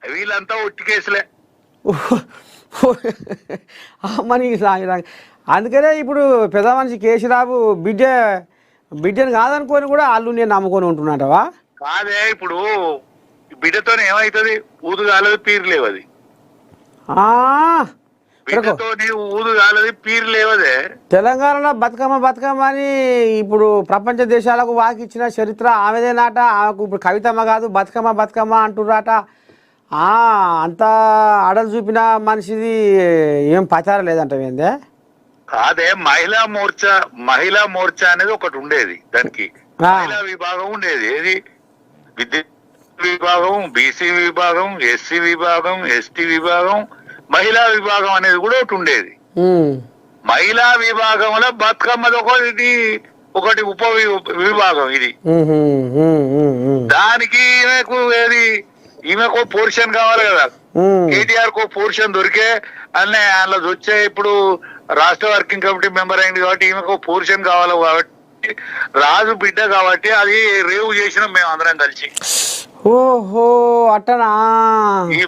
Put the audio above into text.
వీళ్ళంతా ఒట్టి కేసులే. అమ్మని అందుకనే ఇప్పుడు పెద్ద మనిషి కేసీరావు బిడ్డను కాదనుకొని కూడా వాళ్ళు నేను నమ్ముకొని ఉంటున్నాటవా? కాదే, ఇప్పుడు బిడ్డతో ఏమైతుంది? ఊదు కాలేదు, పీరు లేవది. బిడ్డతో ఊదు కాలేదు, పీరు లేవదే. తెలంగాణలో బతుకమ్మ అని ఇప్పుడు ప్రపంచ దేశాలకు వాకిచ్చిన చరిత్ర ఆమెదేనాట. ఆమెకు ఇప్పుడు కవితమ్మ కాదు బతుకమ్మ అంటున్నాట. అంత అడలు చూపిన మనిషిది ఏం ప్రచారం లేదంటే కాదే, మహిళా మోర్చా అనేది ఒకటి ఉండేది. దానికి మహిళా విభాగం ఉండేది. ఏది? విద్యా విభాగం, బీసీ విభాగం, ఎస్సీ విభాగం, ఎస్టీ విభాగం, మహిళా విభాగం అనేది కూడా ఒకటి ఉండేది. మహిళా విభాగంలో బతుకమ్మది ఒకటి ఉప విభాగం ఇది. దానికి ఈమెకు పోర్షన్ కావాలి కదా. కేటీఆర్ కో పోర్షన్ దొరికే అన్నీ అందులో వచ్చే. ఇప్పుడు రాష్ట్ర వర్కింగ్ కమిటీ మెంబర్ అయింది కాబట్టి ఈమెకు పోర్షన్ కావాలి కాబట్టి, రాజు బిడ్డ కాబట్టి అది రేవు చేసినాం మేము అందరం కలిసి. ఓహో అట్టనా? ఈ